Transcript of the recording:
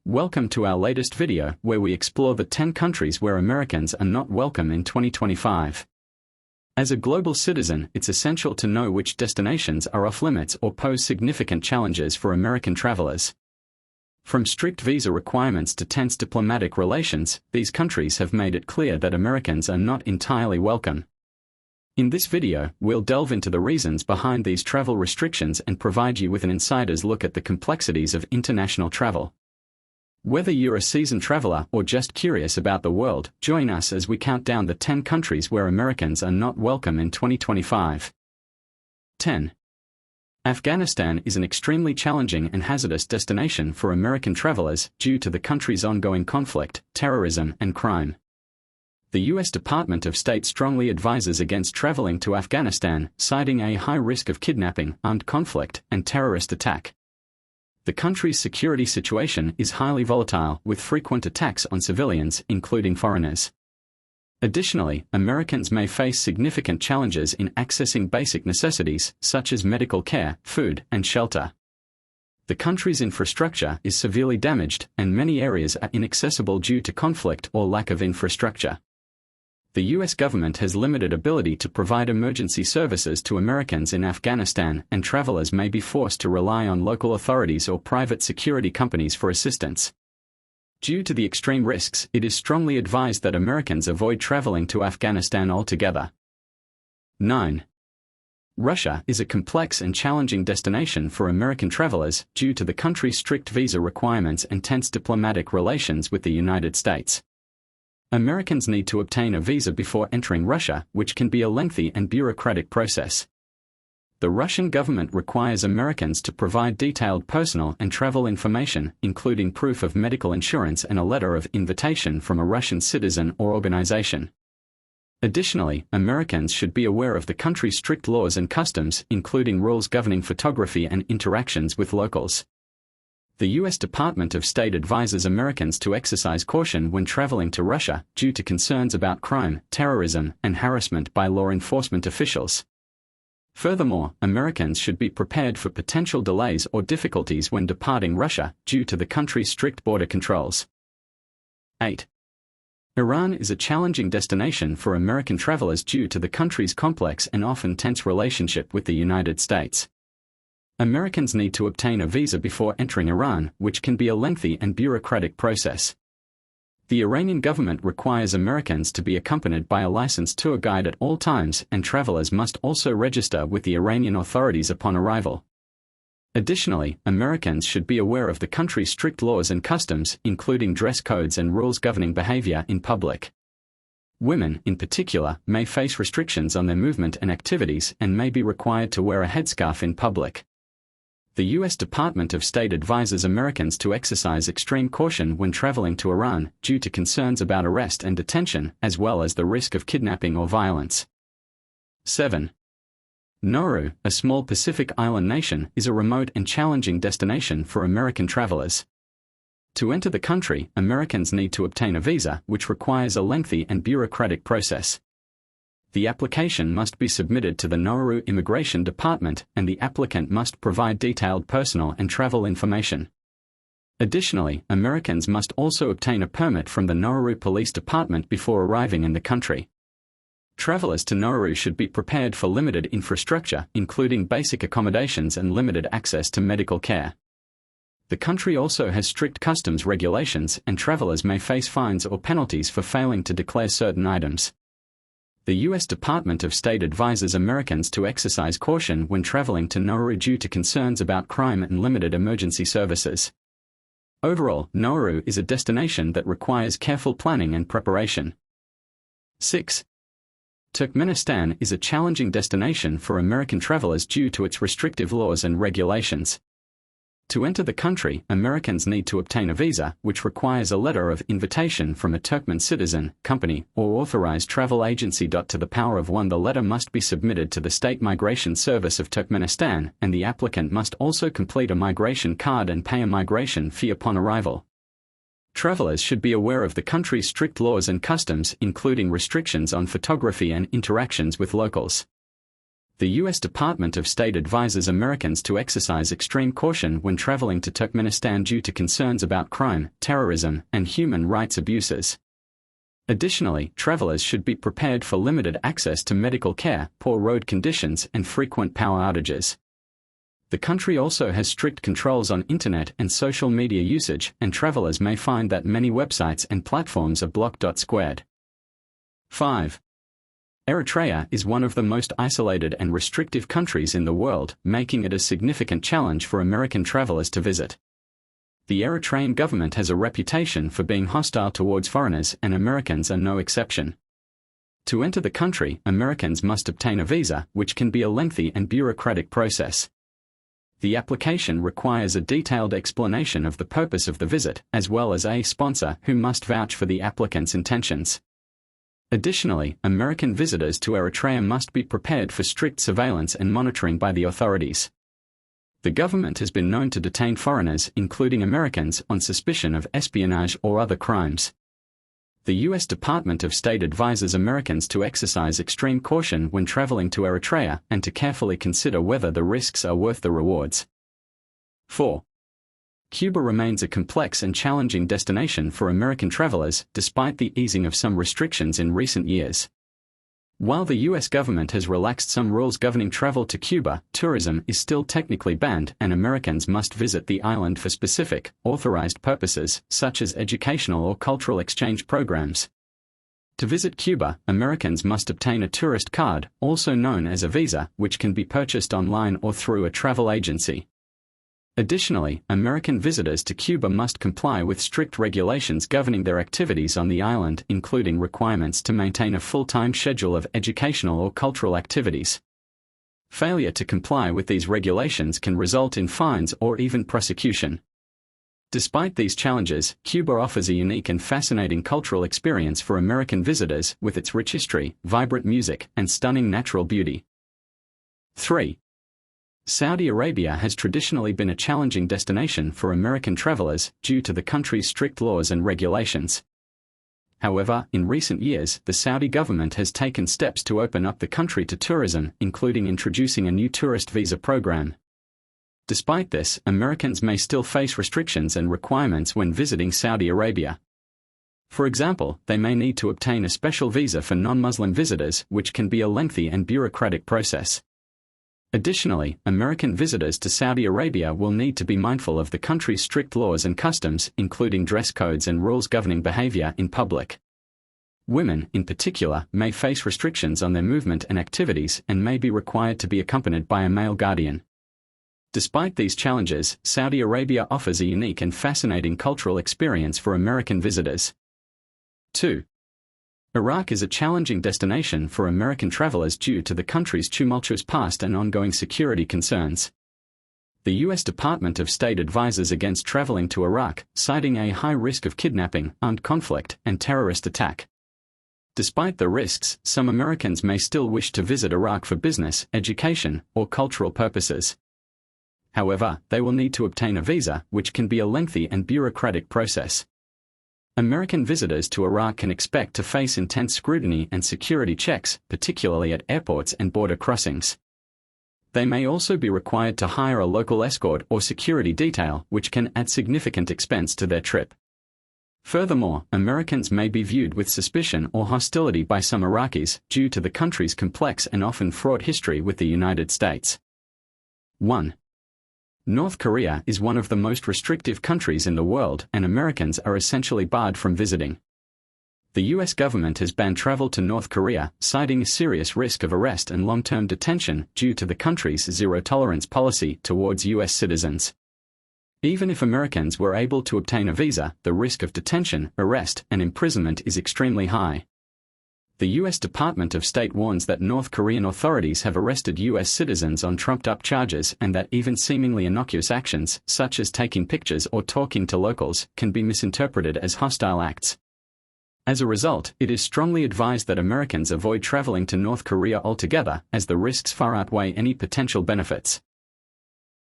Welcome to our latest video where we explore the 10 countries where Americans are not welcome in 2025. As a global citizen, it's essential to know which destinations are off-limits or pose significant challenges for American travelers. From strict visa requirements to tense diplomatic relations, these countries have made it clear that Americans are not entirely welcome. In this video, we'll delve into the reasons behind these travel restrictions and provide you with an insider's look at the complexities of international travel. Whether you're a seasoned traveler or just curious about the world, join us as we count down the 10 countries where Americans are not welcome in 2025. 10. Afghanistan is an extremely challenging and hazardous destination for American travelers due to the country's ongoing conflict, terrorism, and crime. The U.S. Department of State strongly advises against traveling to Afghanistan, citing a high risk of kidnapping, armed conflict, and terrorist attack. The country's security situation is highly volatile, with frequent attacks on civilians, including foreigners. Additionally, Americans may face significant challenges in accessing basic necessities, such as medical care, food, and shelter. The country's infrastructure is severely damaged, and many areas are inaccessible due to conflict or lack of infrastructure. The U.S. government has limited ability to provide emergency services to Americans in Afghanistan, and travelers may be forced to rely on local authorities or private security companies for assistance. Due to the extreme risks, it is strongly advised that Americans avoid traveling to Afghanistan altogether. 9. Russia is a complex and challenging destination for American travelers due to the country's strict visa requirements and tense diplomatic relations with the United States. Americans need to obtain a visa before entering Russia, which can be a lengthy and bureaucratic process. The Russian government requires Americans to provide detailed personal and travel information, including proof of medical insurance and a letter of invitation from a Russian citizen or organization. Additionally, Americans should be aware of the country's strict laws and customs, including rules governing photography and interactions with locals. The U.S. Department of State advises Americans to exercise caution when traveling to Russia due to concerns about crime, terrorism, and harassment by law enforcement officials. Furthermore, Americans should be prepared for potential delays or difficulties when departing Russia due to the country's strict border controls. 8. Iran is a challenging destination for American travelers due to the country's complex and often tense relationship with the United States. Americans need to obtain a visa before entering Iran, which can be a lengthy and bureaucratic process. The Iranian government requires Americans to be accompanied by a licensed tour guide at all times, and travelers must also register with the Iranian authorities upon arrival. Additionally, Americans should be aware of the country's strict laws and customs, including dress codes and rules governing behavior in public. Women, in particular, may face restrictions on their movement and activities and may be required to wear a headscarf in public. The U.S. Department of State advises Americans to exercise extreme caution when traveling to Iran due to concerns about arrest and detention, as well as the risk of kidnapping or violence. 7. Nauru, a small Pacific island nation, is a remote and challenging destination for American travelers. To enter the country, Americans need to obtain a visa, which requires a lengthy and bureaucratic process. The application must be submitted to the Nauru Immigration Department, and the applicant must provide detailed personal and travel information. Additionally, Americans must also obtain a permit from the Nauru Police Department before arriving in the country. Travelers to Nauru should be prepared for limited infrastructure, including basic accommodations and limited access to medical care. The country also has strict customs regulations, and travelers may face fines or penalties for failing to declare certain items. The U.S. Department of State advises Americans to exercise caution when traveling to Nauru due to concerns about crime and limited emergency services. Overall, Nauru is a destination that requires careful planning and preparation. 6. Turkmenistan is a challenging destination for American travelers due to its restrictive laws and regulations. To enter the country, Americans need to obtain a visa, which requires a letter of invitation from a Turkmen citizen, company, or authorized travel agency. To the power of 1, the letter must be submitted to the State Migration Service of Turkmenistan, and the applicant must also complete a migration card and pay a migration fee upon arrival. Travelers should be aware of the country's strict laws and customs, including restrictions on photography and interactions with locals. The U.S. Department of State advises Americans to exercise extreme caution when traveling to Turkmenistan due to concerns about crime, terrorism, and human rights abuses. Additionally, travelers should be prepared for limited access to medical care, poor road conditions, and frequent power outages. The country also has strict controls on internet and social media usage, and travelers may find that many websites and platforms are blocked. 5. Eritrea is one of the most isolated and restrictive countries in the world, making it a significant challenge for American travelers to visit. The Eritrean government has a reputation for being hostile towards foreigners, and Americans are no exception. To enter the country, Americans must obtain a visa, which can be a lengthy and bureaucratic process. The application requires a detailed explanation of the purpose of the visit, as well as a sponsor who must vouch for the applicant's intentions. Additionally, American visitors to Eritrea must be prepared for strict surveillance and monitoring by the authorities. The government has been known to detain foreigners, including Americans, on suspicion of espionage or other crimes. The U.S. Department of State advises Americans to exercise extreme caution when traveling to Eritrea and to carefully consider whether the risks are worth the rewards. 4. Cuba remains a complex and challenging destination for American travelers, despite the easing of some restrictions in recent years. While the U.S. government has relaxed some rules governing travel to Cuba, tourism is still technically banned, and Americans must visit the island for specific, authorized purposes, such as educational or cultural exchange programs. To visit Cuba, Americans must obtain a tourist card, also known as a visa, which can be purchased online or through a travel agency. Additionally, American visitors to Cuba must comply with strict regulations governing their activities on the island, including requirements to maintain a full-time schedule of educational or cultural activities. Failure to comply with these regulations can result in fines or even prosecution. Despite these challenges, Cuba offers a unique and fascinating cultural experience for American visitors, with its rich history, vibrant music, and stunning natural beauty. 3. Saudi Arabia has traditionally been a challenging destination for American travelers due to the country's strict laws and regulations. However, in recent years, the Saudi government has taken steps to open up the country to tourism, including introducing a new tourist visa program. Despite this, Americans may still face restrictions and requirements when visiting Saudi Arabia. For example, they may need to obtain a special visa for non-Muslim visitors, which can be a lengthy and bureaucratic process. Additionally, American visitors to Saudi Arabia will need to be mindful of the country's strict laws and customs, including dress codes and rules governing behavior in public. Women, in particular, may face restrictions on their movement and activities and may be required to be accompanied by a male guardian. Despite these challenges, Saudi Arabia offers a unique and fascinating cultural experience for American visitors. 2. Iraq is a challenging destination for American travelers due to the country's tumultuous past and ongoing security concerns. The U.S. Department of State advises against traveling to Iraq, citing a high risk of kidnapping, armed conflict, and terrorist attack. Despite the risks, some Americans may still wish to visit Iraq for business, education, or cultural purposes. However, they will need to obtain a visa, which can be a lengthy and bureaucratic process. American visitors to Iraq can expect to face intense scrutiny and security checks, particularly at airports and border crossings. They may also be required to hire a local escort or security detail, which can add significant expense to their trip. Furthermore, Americans may be viewed with suspicion or hostility by some Iraqis due to the country's complex and often fraught history with the United States. 1. North Korea is one of the most restrictive countries in the world, and Americans are essentially barred from visiting. The U.S. government has banned travel to North Korea, citing a serious risk of arrest and long-term detention due to the country's zero-tolerance policy towards U.S. citizens. Even if Americans were able to obtain a visa, the risk of detention, arrest, and imprisonment is extremely high. The U.S. Department of State warns that North Korean authorities have arrested U.S. citizens on trumped-up charges and that even seemingly innocuous actions, such as taking pictures or talking to locals, can be misinterpreted as hostile acts. As a result, it is strongly advised that Americans avoid traveling to North Korea altogether, as the risks far outweigh any potential benefits.